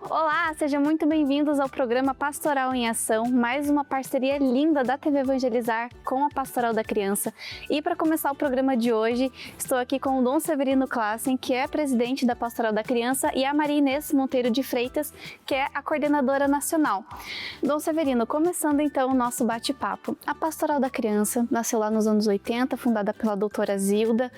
Olá, sejam muito bem-vindos ao programa Pastoral em Ação, mais uma parceria linda da TV Evangelizar com a Pastoral da Criança. E para começar o programa de hoje, estou aqui com o Dom Severino Classen, que é presidente da Pastoral da Criança, e a Maria Inês Monteiro de Freitas, que é a coordenadora nacional. Dom Severino, começando então o nosso bate-papo. A Pastoral da Criança nasceu lá nos anos 80, fundada pela doutora Zilda,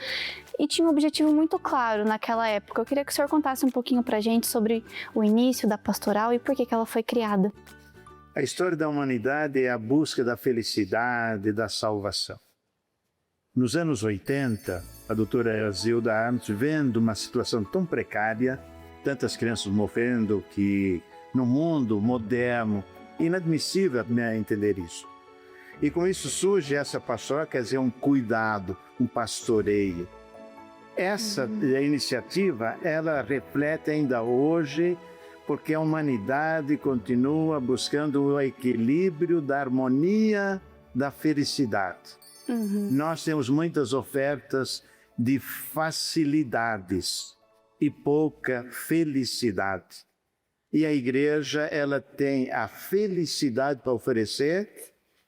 e tinha um objetivo muito claro naquela época. Eu queria que o senhor contasse um pouquinho para a gente sobre o início da pastoral e por que ela foi criada. A história da humanidade é a busca da felicidade e da salvação. Nos anos 80, a doutora Zilda Arndt, vendo uma situação tão precária, tantas crianças morrendo, que no mundo moderno, inadmissível entender isso. E com isso surge essa pastoral, quer dizer, um cuidado, um pastoreio. Essa iniciativa, ela reflete ainda hoje, porque a humanidade continua buscando o equilíbrio da harmonia, da felicidade. Nós temos muitas ofertas de facilidades e pouca felicidade. E a igreja, ela tem a felicidade para oferecer,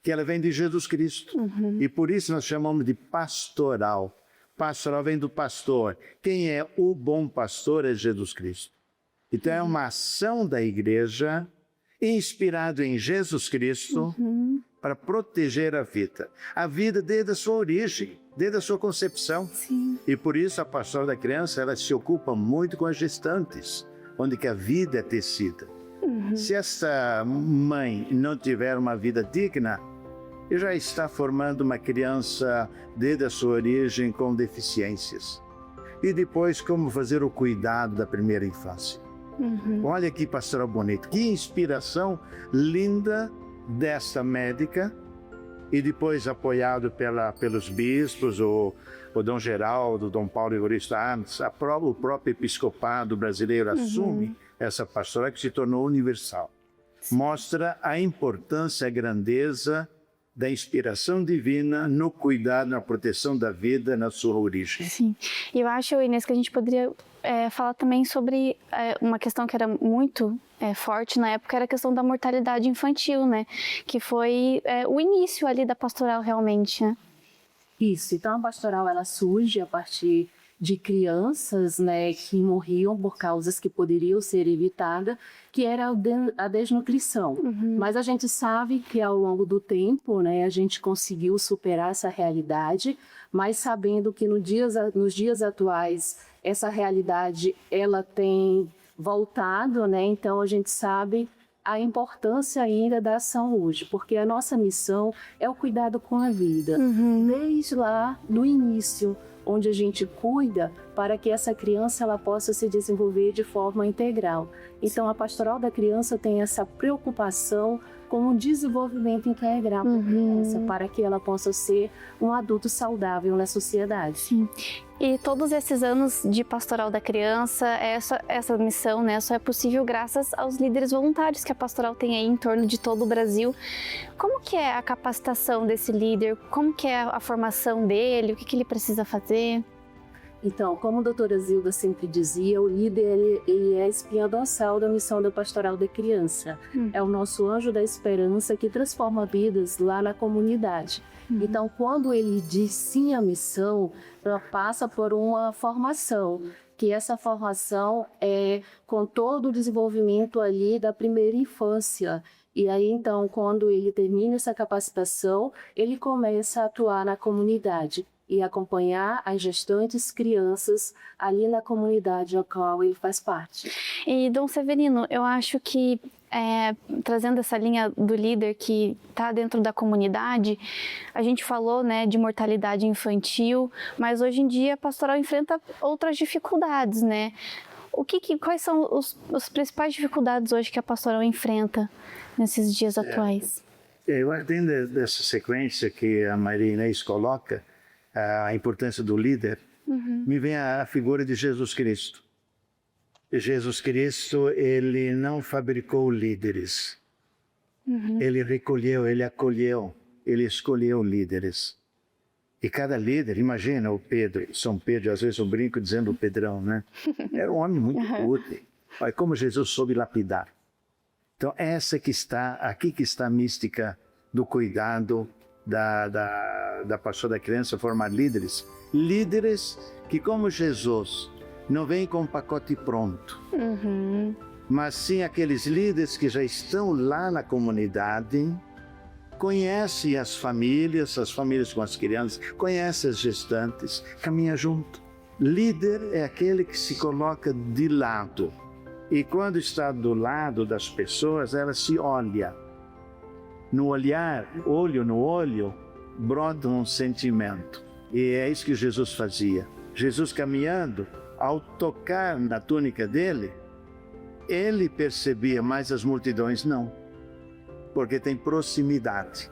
que ela vem de Jesus Cristo. E por isso nós chamamos de pastoral. Pastoral vem do pastor. Quem é o bom pastor é Jesus Cristo. Então é uma ação da igreja inspirada em Jesus Cristo para proteger a vida desde a sua origem, desde a sua concepção. Sim. E por isso a Pastoral da Criança, ela se ocupa muito com as gestantes, onde que a vida é tecida. Se essa mãe não tiver uma vida digna, e já está formando uma criança desde a sua origem com deficiências. E depois como fazer o cuidado da primeira infância. Olha que pastoral bonito, que inspiração linda dessa médica, e depois apoiado pelos bispos, o Dom Geraldo, o Dom Paulo Evaristo Arndt, o próprio episcopado brasileiro assume essa pastoral que se tornou universal. Mostra a importância, a grandeza da inspiração divina no cuidado, na proteção da vida, na sua origem. Sim, e eu acho, Inês, que a gente poderia falar também sobre uma questão que era muito forte na época, era a questão da mortalidade infantil, né? Que foi o início ali da pastoral realmente, né? Isso, então a pastoral ela surge a partir de crianças, né, que morriam por causas que poderiam ser evitadas, que era a desnutrição. Mas a gente sabe que ao longo do tempo, né, a gente conseguiu superar essa realidade, mas sabendo que nos dias atuais essa realidade ela tem voltado, né, então a gente sabe a importância ainda da ação hoje, porque a nossa missão é o cuidado com a vida, desde lá no início, onde a gente cuida para que essa criança ela possa se desenvolver de forma integral. Então a Pastoral da Criança tem essa preocupação com o desenvolvimento integral da criança, para que ela possa ser um adulto saudável na sociedade. Sim. E todos esses anos de Pastoral da Criança, essa missão, né, só é possível graças aos líderes voluntários que a Pastoral tem aí em torno de todo o Brasil. Como que é a capacitação desse líder? Como que é a formação dele? O que ele precisa fazer? Então, como a doutora Zilda sempre dizia, o líder ele é a espinha dorsal da missão da Pastoral da Criança. É o nosso anjo da esperança que transforma vidas lá na comunidade. Então, quando ele diz sim à missão, ela passa por uma formação, que essa formação é com todo o desenvolvimento ali da primeira infância. E aí, então, quando ele termina essa capacitação, ele começa a atuar na comunidade e acompanhar as gestantes crianças ali na comunidade a qual ele faz parte. E, Dom Severino, eu acho que, trazendo essa linha do líder que está dentro da comunidade, a gente falou, né, de mortalidade infantil, mas hoje em dia a pastoral enfrenta outras dificuldades, né? Quais são as principais dificuldades hoje que a pastoral enfrenta nesses dias atuais? Eu dentro dessa sequência que a Maria Inês coloca, a importância do líder, me vem a figura de Jesus Cristo. Jesus Cristo, ele não fabricou líderes. Ele recolheu, ele acolheu, ele escolheu líderes. E cada líder, imagina o Pedro, São Pedro, às vezes eu brinco dizendo o Pedrão, né? Era um homem muito útil. Olha como Jesus soube lapidar. Então, aqui que está a mística do cuidado da pastora da criança, formar líderes. Líderes que, como Jesus, não vêm com um pacote pronto. Mas sim aqueles líderes que já estão lá na comunidade, conhecem as famílias com as crianças, conhecem as gestantes, caminha junto. Líder é aquele que se coloca de lado. E quando está do lado das pessoas, ela se olha. No olhar, olho no olho, brota um sentimento. E é isso que Jesus fazia. Jesus caminhando, ao tocar na túnica dele, ele percebia, mas as multidões não. Porque tem proximidade.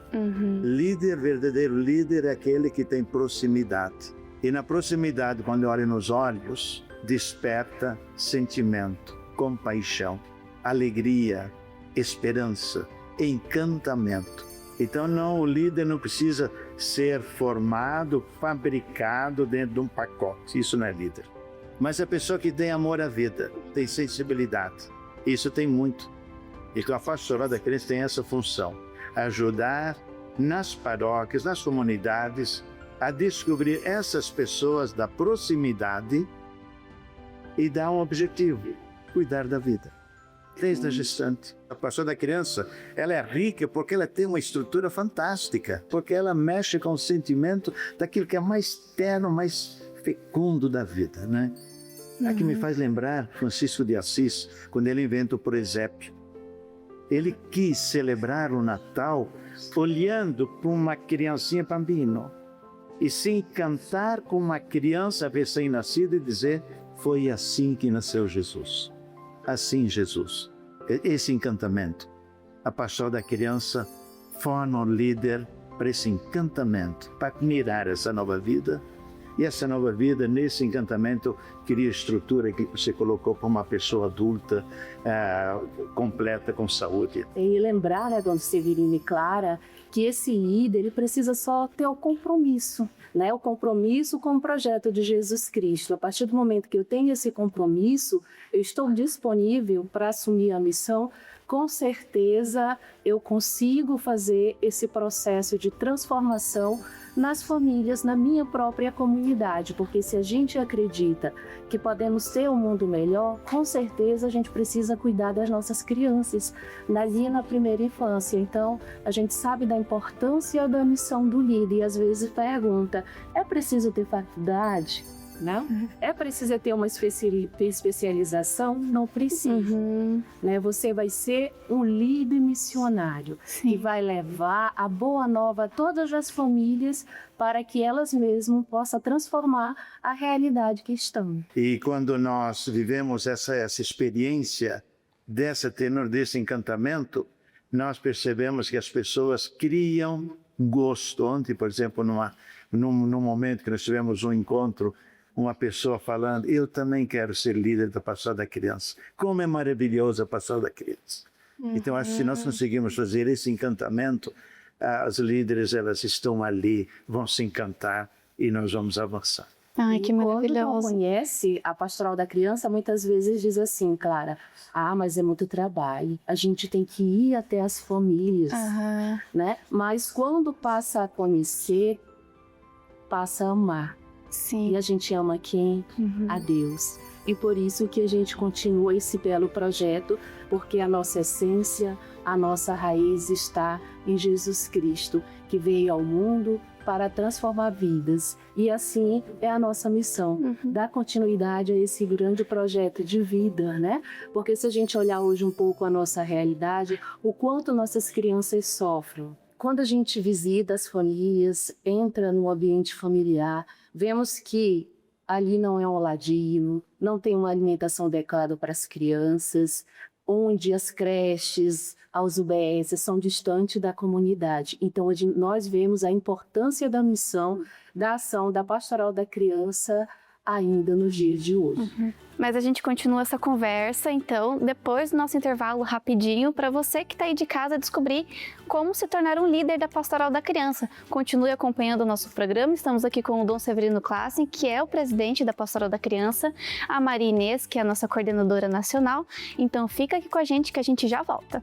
Líder, verdadeiro líder, é aquele que tem proximidade. E na proximidade, quando olha nos olhos, desperta sentimento, compaixão, alegria, esperança, encantamento. Então o líder não precisa ser formado, fabricado dentro de um pacote. Isso não é líder. Mas a pessoa que tem amor à vida, tem sensibilidade. Isso tem muito. E a pastoral da criança tem essa função. Ajudar nas paróquias, nas comunidades, a descobrir essas pessoas da proximidade e dar um objetivo: cuidar da vida. Desde a gestante. A pastoral da criança, ela é rica porque ela tem uma estrutura fantástica, porque ela mexe com o sentimento daquilo que é mais terno, mais fecundo da vida, né? Aqui me faz lembrar Francisco de Assis, quando ele inventa o presépio. Ele quis celebrar o Natal olhando para uma criancinha bambino e se encantar com uma criança recém-nascida e dizer: foi assim que nasceu Jesus. Assim Jesus. Esse encantamento. A pastoral da criança forma um líder para esse encantamento, para admirar essa nova vida. E essa nova vida, nesse encantamento, cria a estrutura que você colocou para uma pessoa adulta, completa, com saúde. E lembrar, né, Dona Severina e Clara, que esse líder ele precisa só ter o compromisso, né? O compromisso com o projeto de Jesus Cristo. A partir do momento que eu tenho esse compromisso, eu estou disponível para assumir a missão. Com certeza eu consigo fazer esse processo de transformação nas famílias, na minha própria comunidade, porque se a gente acredita que podemos ter um mundo melhor, com certeza a gente precisa cuidar das nossas crianças, ali na primeira infância. Então, a gente sabe da importância da missão do líder e às vezes pergunta: é preciso ter faculdade? Não? É preciso ter uma especialização? Não precisa. Né? Você vai ser um líder missionário que vai levar a boa nova a todas as famílias para que elas mesmas possam transformar a realidade que estão. E quando nós vivemos essa experiência desse encantamento, nós percebemos que as pessoas criam gosto. Ontem, por exemplo, num momento que nós tivemos um encontro, uma pessoa falando: eu também quero ser líder da pastoral da criança. Como é maravilhosa a pastoral da criança. Então, acho que se nós conseguimos fazer esse encantamento, as líderes, elas estão ali, vão se encantar e nós vamos avançar. Ai, que maravilhoso. Quando conhece a pastoral da criança, muitas vezes diz assim: Clara, mas é muito trabalho, a gente tem que ir até as famílias, né? Mas quando passa a conhecer, passa a amar. Sim. E a gente ama quem? A Deus. E por isso que a gente continua esse belo projeto, porque a nossa essência, a nossa raiz está em Jesus Cristo, que veio ao mundo para transformar vidas. E assim é a nossa missão, dar continuidade a esse grande projeto de vida, né? Porque se a gente olhar hoje um pouco a nossa realidade, o quanto nossas crianças sofrem. Quando a gente visita as famílias, entra no ambiente familiar, vemos que ali não é um ladinho, não tem uma alimentação adequada para as crianças, onde as creches, as UBS são distantes da comunidade. Então, nós vemos a importância da missão, da ação da pastoral da criança ainda nos dias de hoje. Mas a gente continua essa conversa, então, depois do nosso intervalo rapidinho, para você que está aí de casa descobrir como se tornar um líder da Pastoral da Criança. Continue acompanhando o nosso programa, estamos aqui com o Dom Severino Classen, que é o presidente da Pastoral da Criança, a Maria Inês, que é a nossa coordenadora nacional. Então fica aqui com a gente que a gente já volta.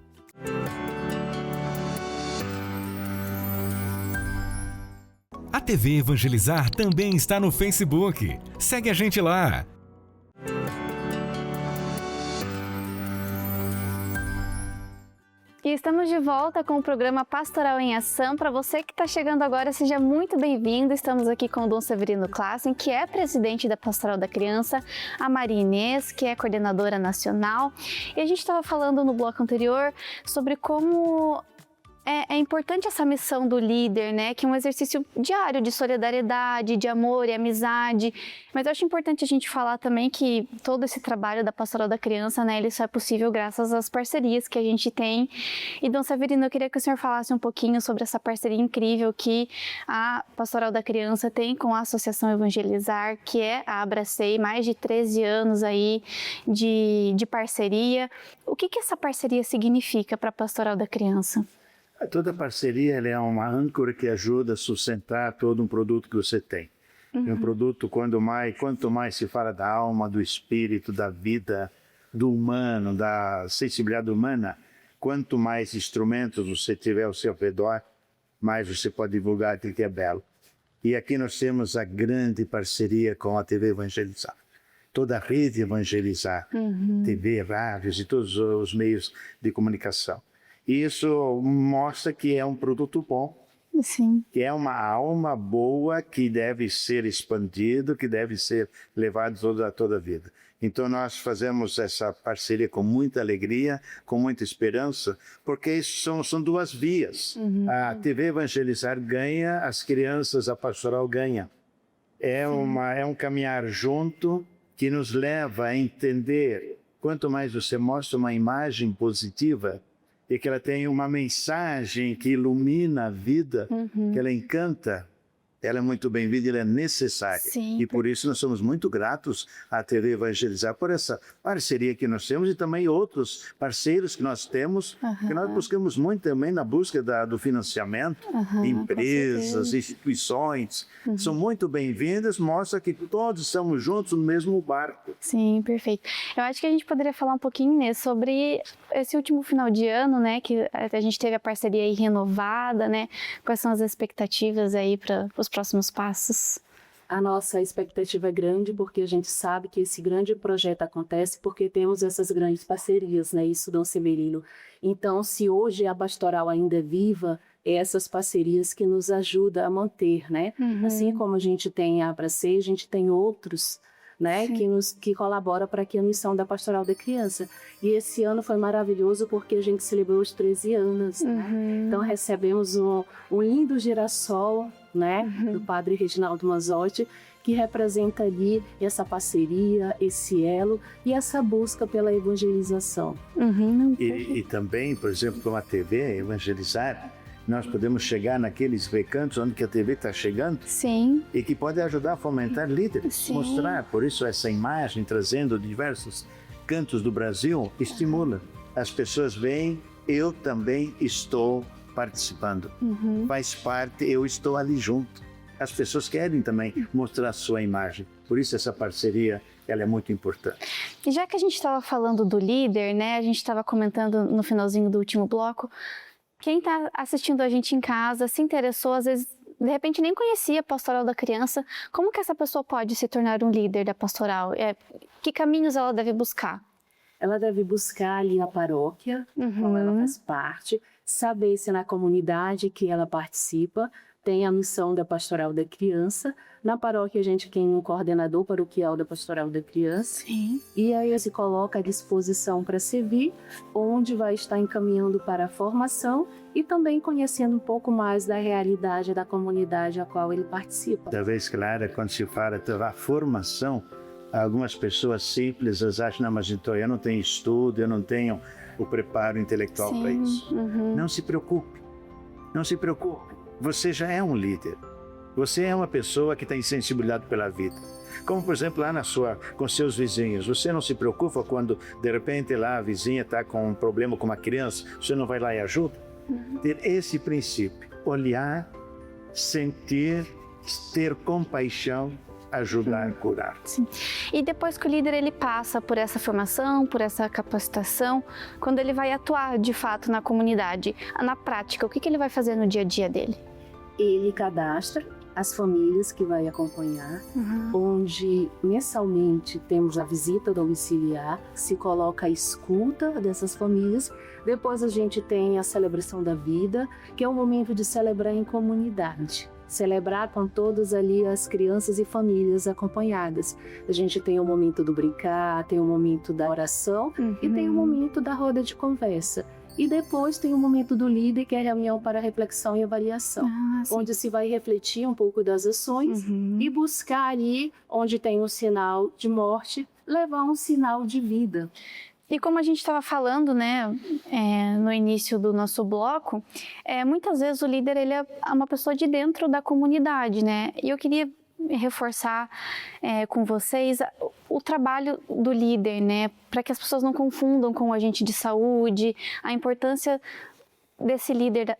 A TV Evangelizar também está no Facebook. Segue a gente lá! E estamos de volta com o programa Pastoral em Ação. Para você que está chegando agora, seja muito bem-vindo. Estamos aqui com o Dom Severino Classen, que é presidente da Pastoral da Criança, a Maria Inês, que é coordenadora nacional. E a gente estava falando no bloco anterior sobre como é importante essa missão do líder, né? Que é um exercício diário de solidariedade, de amor e amizade. Mas eu acho importante a gente falar também que todo esse trabalho da Pastoral da Criança, né? Ele só é possível graças às parcerias que a gente tem. E, Dom Severino, eu queria que o senhor falasse um pouquinho sobre essa parceria incrível que a Pastoral da Criança tem com a Associação Evangelizar, que é a Abracei, mais de 13 anos aí de parceria. O que essa parceria significa para a Pastoral da Criança? Toda parceria ela é uma âncora que ajuda a sustentar todo um produto que você tem. Um produto, quanto mais se fala da alma, do espírito, da vida, do humano, da sensibilidade humana, quanto mais instrumentos você tiver ao seu redor, mais você pode divulgar aquilo que é belo. E aqui nós temos a grande parceria com a TV Evangelizar. Toda a rede Evangelizar, TV, rádios e todos os meios de comunicação. Isso mostra que é um produto bom, Sim. que é uma alma boa que deve ser expandido, que deve ser levado toda a vida. Então nós fazemos essa parceria com muita alegria, com muita esperança, porque isso são duas vias. A TV Evangelizar ganha, as crianças, a pastoral ganha. É um caminhar junto que nos leva a entender, quanto mais você mostra uma imagem positiva, e que ela tem uma mensagem que ilumina a vida, que ela encanta, ela é muito bem-vinda, ela é necessária. Sim. E por isso nós somos muito gratos à TV Evangelizar por essa parceria que nós temos e também outros parceiros que nós temos, que nós buscamos muito também na busca do financiamento, empresas, instituições, são muito bem-vindas, mostra que todos estamos juntos no mesmo barco. Sim, perfeito. Eu acho que a gente poderia falar um pouquinho, né, sobre esse último final de ano, né, que a gente teve a parceria aí renovada, né, quais são as expectativas aí para os próximos passos? A nossa expectativa é grande porque a gente sabe que esse grande projeto acontece porque temos essas grandes parcerias, né? Isso, Dom Severino. Então, se hoje a pastoral ainda é viva, é essas parcerias que nos ajudam a manter, né? Assim como a gente tem a Abracei, a gente tem outros, né? Que colaboram para que a missão da Pastoral da Criança. E esse ano foi maravilhoso porque a gente celebrou os 13 anos. Né? Então recebemos um lindo girassol, né? Do Padre Reginaldo Mazzotti, que representa ali essa parceria, esse elo e essa busca pela evangelização. E também, por exemplo, com a TV Evangelizar, nós podemos chegar naqueles recantos onde que a TV está chegando. Sim. E que pode ajudar a fomentar líderes, Sim. mostrar. Por isso essa imagem, trazendo diversos cantos do Brasil, estimula. As pessoas veem, eu também estou participando. Faz parte, eu estou ali junto. As pessoas querem também mostrar a sua imagem. Por isso essa parceria, ela é muito importante. E já que a gente estava falando do líder, né, a gente estava comentando no finalzinho do último bloco, quem está assistindo a gente em casa, se interessou, às vezes, de repente nem conhecia a Pastoral da Criança, como que essa pessoa pode se tornar um líder da pastoral? Que caminhos ela deve buscar? Ela deve buscar ali na paróquia, qual ela faz parte, saber se na comunidade que ela participa tem a missão da Pastoral da Criança. Na paróquia a gente tem um coordenador paroquial da Pastoral da Criança. Sim. E aí ele se coloca à disposição para servir, onde vai estar encaminhando para a formação e também conhecendo um pouco mais da realidade da comunidade a qual ele participa. Talvez, Clara, quando se fala da formação, algumas pessoas simples acham, não, mas então eu não tenho estudo, eu não tenho o preparo intelectual para isso. Não se preocupe, não se preocupe. Você já é um líder. Você é uma pessoa que tem sensibilidade pela vida. Como, por exemplo, lá com seus vizinhos. Você não se preocupa quando, de repente, lá a vizinha está com um problema com uma criança, você não vai lá e ajuda? Ter esse princípio, olhar, sentir, ter compaixão, ajudar, curar. Sim. E depois que o líder ele passa por essa formação, por essa capacitação, quando ele vai atuar de fato na comunidade, na prática, o que ele vai fazer no dia a dia dele? Ele cadastra as famílias que vai acompanhar, onde mensalmente temos a visita domiciliar, se coloca a escuta dessas famílias. Depois a gente tem a celebração da vida, que é um momento de celebrar em comunidade. Celebrar com todas ali as crianças e famílias acompanhadas. A gente tem o momento do brincar, tem o momento da oração e tem o momento da roda de conversa. E depois tem o momento do líder, que é a reunião para reflexão e avaliação, onde se vai refletir um pouco das ações e buscar ali, onde tem um sinal de morte, levar um sinal de vida. E como a gente estava falando, né, no início do nosso bloco, muitas vezes o líder ele é uma pessoa de dentro da comunidade, né? E eu queria reforçar com vocês o trabalho do líder, né, para que as pessoas não confundam com o agente de saúde, a importância desse líder,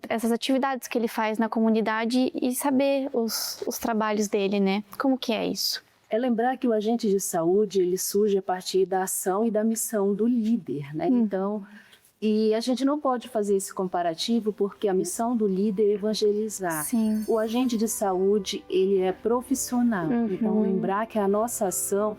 essas atividades que ele faz na comunidade e saber os trabalhos dele, né? Como que é isso? É lembrar que o agente de saúde, ele surge a partir da ação e da missão do líder, né? Então, e a gente não pode fazer esse comparativo porque a missão do líder é evangelizar. Sim. O agente de saúde, ele é profissional. Então, lembrar que a nossa ação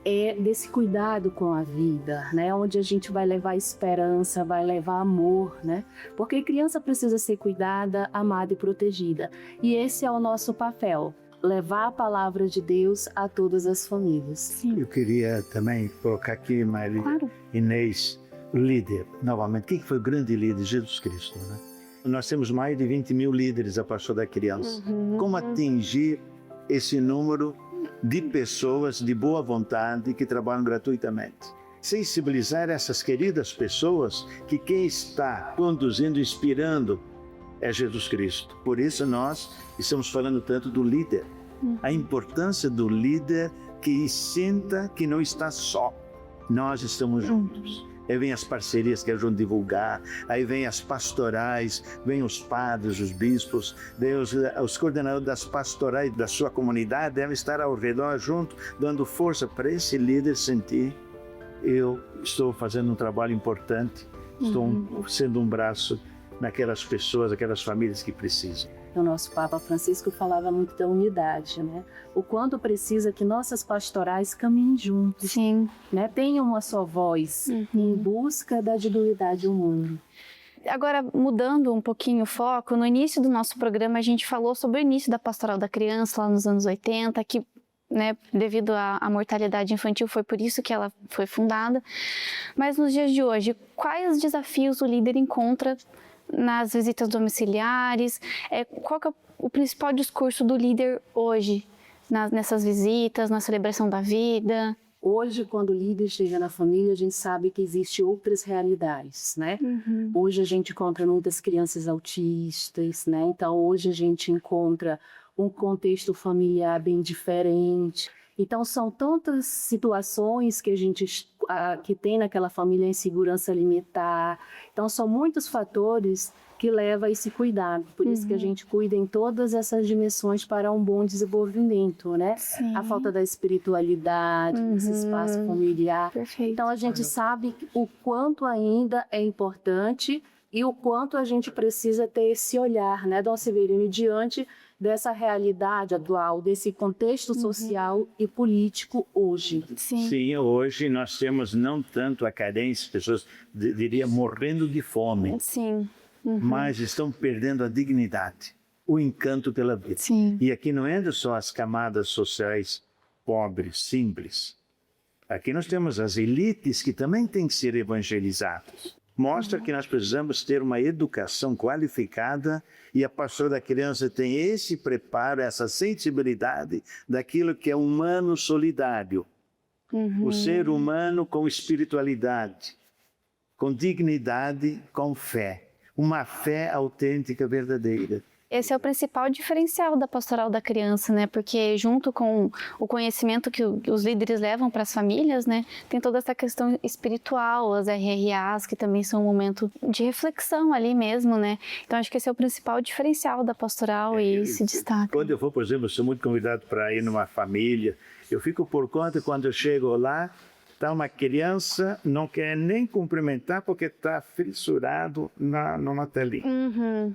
é desse cuidado com a vida, né? Onde a gente vai levar esperança, vai levar amor, né? Porque criança precisa ser cuidada, amada e protegida. E esse é o nosso papel. Levar a palavra de Deus a todas as famílias. Sim. Eu queria também colocar aqui, Maria Inês, líder, novamente. Quem foi o grande líder? Jesus Cristo, né? Nós temos mais de 20 mil líderes a pastor da criança. Como atingir esse número de pessoas de boa vontade que trabalham gratuitamente? Sensibilizar essas queridas pessoas que quem está conduzindo, inspirando, é Jesus Cristo. Por isso nós estamos falando tanto do líder. A importância do líder que sinta que não está só. Nós estamos juntos. Aí vem as parcerias que ajudam a divulgar, aí vem as pastorais, vem os padres, os bispos, os coordenadores das pastorais da sua comunidade devem estar ao redor junto, dando força para esse líder sentir: eu estou fazendo um trabalho importante, estou sendo um braço naquelas pessoas, aquelas famílias que precisam. O nosso Papa Francisco falava muito da unidade, né? O quanto precisa que nossas pastorais caminhem juntos, Sim. né? Tenham uma só voz em busca da dignidade humana. Agora, mudando um pouquinho o foco, no início do nosso programa a gente falou sobre o início da Pastoral da Criança, lá nos anos 80, que, né, devido à mortalidade infantil, foi por isso que ela foi fundada. Mas nos dias de hoje, quais desafios o líder encontra nas visitas domiciliares? Qual que é o principal discurso do líder hoje, nessas visitas, na celebração da vida? Hoje, quando o líder chega na família, a gente sabe que existem outras realidades, né? Hoje a gente encontra muitas crianças autistas, né? Então hoje a gente encontra um contexto familiar bem diferente. Então são tantas situações que a gente que tem naquela família, insegurança alimentar. Então são muitos fatores que levam a esse cuidado. Por isso que a gente cuida em todas essas dimensões para um bom desenvolvimento, né? Sim. A falta da espiritualidade, esse espaço familiar. Perfeito. Então a gente sabe o quanto ainda é importante e o quanto a gente precisa ter esse olhar, né, Dom Severino, diante dessa realidade atual, desse contexto social e político hoje. Sim, hoje nós temos não tanto a carência, pessoas, diria, morrendo de fome. Sim. Mas estão perdendo a dignidade, o encanto pela vida. Sim. E aqui não entra só as camadas sociais pobres, simples. Aqui nós temos as elites que também têm que ser evangelizadas. Mostra que nós precisamos ter uma educação qualificada e a pastoral da criança tem esse preparo, essa sensibilidade daquilo que é humano solidário. O ser humano com espiritualidade, com dignidade, com fé. Uma fé autêntica, verdadeira. Esse é o principal diferencial da pastoral da criança, né? Porque junto com o conhecimento que os líderes levam para as famílias, né? Tem toda essa questão espiritual, as RRAs, que também são um momento de reflexão ali mesmo, né? Então acho que esse é o principal diferencial da pastoral e se destaca. Quando eu vou, por exemplo, sou muito convidado para ir numa família, eu fico por conta quando eu chego lá, está uma criança, não quer nem cumprimentar porque está fissurado numa telinha. Uhum.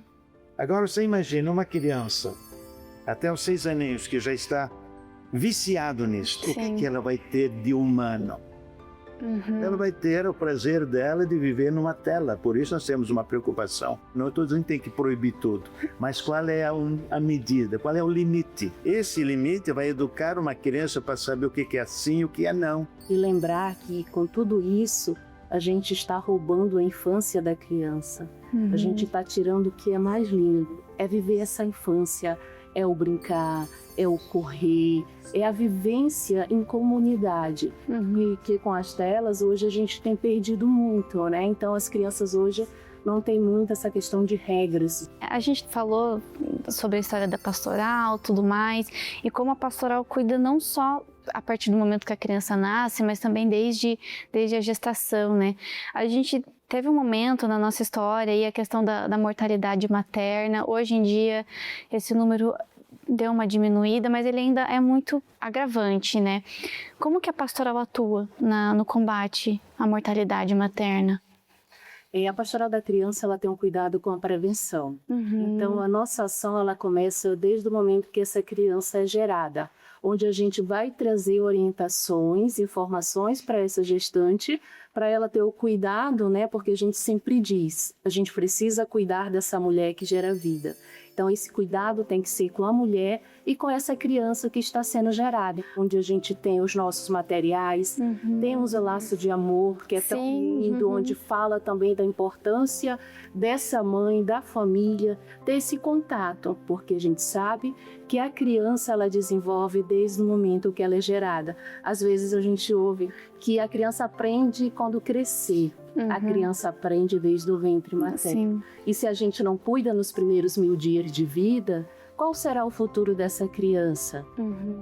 Agora você imagina uma criança, até os 6 aninhos, que já está viciado nisso. O que ela vai ter de humano? Uhum. Ela vai ter o prazer dela de viver numa tela. Por isso nós temos uma preocupação. Não estou dizendo que tem que proibir tudo, mas qual é a medida, qual é o limite? Esse limite vai educar uma criança para saber o que é sim e o que é não. E lembrar que com tudo isso, a gente está roubando a infância da criança. A gente está tirando o que é mais lindo. É viver essa infância, é o brincar, é o correr, é a vivência em comunidade. E que com as telas hoje a gente tem perdido muito, né? Então as crianças hoje não tem muito essa questão de regras. A gente falou sobre a história da pastoral, tudo mais, e como a pastoral cuida não só a partir do momento que a criança nasce, mas também desde a gestação, né? A gente teve um momento na nossa história aí a questão da mortalidade materna. Hoje em dia esse número deu uma diminuída, mas ele ainda é muito agravante, né? Como que a pastoral atua no combate à mortalidade materna? A pastoral da criança ela tem um cuidado com a prevenção. Então a nossa ação ela começa desde o momento que essa criança é gerada, onde a gente vai trazer orientações, informações para essa gestante, para ela ter o cuidado, né? Porque a gente sempre diz, a gente precisa cuidar dessa mulher que gera vida. Então esse cuidado tem que ser com a mulher e com essa criança que está sendo gerada, onde a gente tem os nossos materiais, temos o laço de amor, que é tão lindo, onde fala também da importância dessa mãe, da família, ter esse contato, porque a gente sabe que a criança ela desenvolve desde o momento que ela é gerada. Às vezes a gente ouve que a criança aprende quando crescer. A criança aprende desde o ventre materno. E se a gente não cuida nos primeiros 1000 dias de vida, qual será o futuro dessa criança?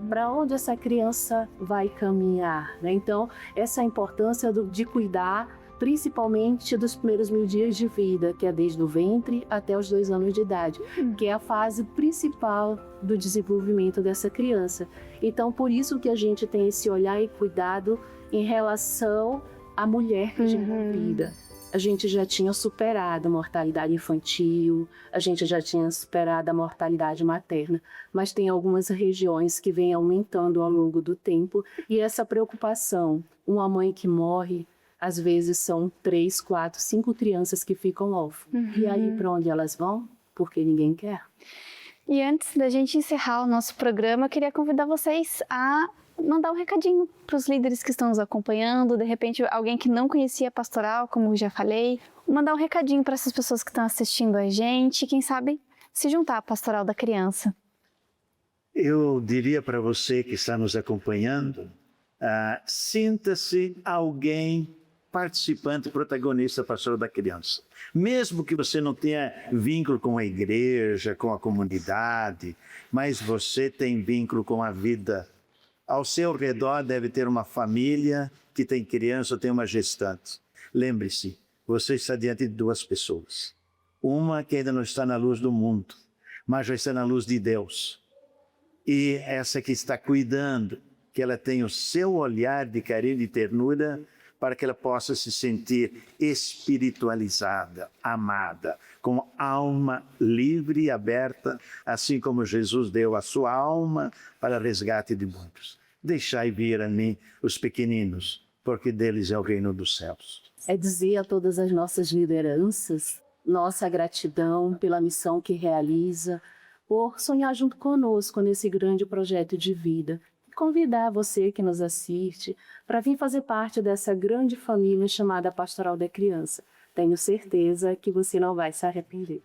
Para onde essa criança vai caminhar? Né? Então, essa importância de cuidar, principalmente dos primeiros 1000 dias de vida, que é desde o ventre até os 2 anos de idade, que é a fase principal do desenvolvimento dessa criança. Então, por isso que a gente tem esse olhar e cuidado em relação à mulher que gera vida. A gente já tinha superado a mortalidade infantil, a gente já tinha superado a mortalidade materna, mas tem algumas regiões que vêm aumentando ao longo do tempo e essa preocupação, uma mãe que morre, às vezes são 3, 4, 5 crianças que ficam órfãs. E aí para onde elas vão? Porque ninguém quer. E antes da gente encerrar o nosso programa, eu queria convidar vocês a mandar um recadinho para os líderes que estão nos acompanhando, de repente alguém que não conhecia a pastoral, como eu já falei, mandar um recadinho para essas pessoas que estão assistindo a gente, quem sabe se juntar à pastoral da criança. Eu diria para você que está nos acompanhando, sinta-se alguém participante, protagonista da pastoral da criança. Mesmo que você não tenha vínculo com a igreja, com a comunidade, mas você tem vínculo com a vida. Ao seu redor deve ter uma família que tem criança ou tem uma gestante. Lembre-se, você está diante de 2 pessoas. Uma que ainda não está na luz do mundo, mas já está na luz de Deus. E essa que está cuidando, que ela tenha o seu olhar de carinho e ternura, para que ela possa se sentir espiritualizada, amada, com alma livre e aberta, assim como Jesus deu a sua alma para resgate de muitos. Deixai vir a mim os pequeninos, porque deles é o reino dos céus. É dizer a todas as nossas lideranças nossa gratidão pela missão que realiza, por sonhar junto conosco nesse grande projeto de vida. Convidar você que nos assiste para vir fazer parte dessa grande família chamada Pastoral da Criança. Tenho certeza que você não vai se arrepender.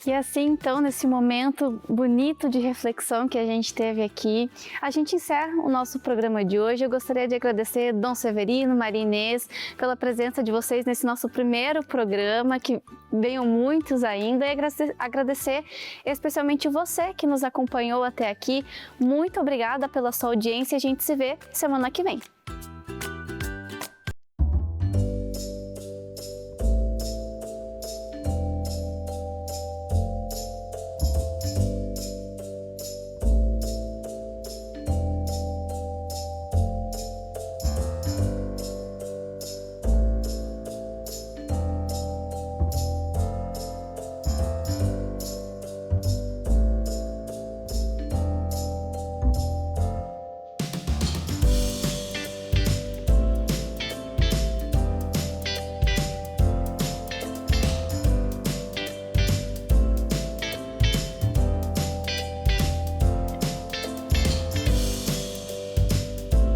E assim, então, nesse momento bonito de reflexão que a gente teve aqui, a gente encerra o nosso programa de hoje. Eu gostaria de agradecer Dom Severino, Maria Inês, pela presença de vocês nesse nosso primeiro programa, que venham muitos ainda, e agradecer especialmente você que nos acompanhou até aqui. Muito obrigada pela sua audiência e a gente se vê semana que vem.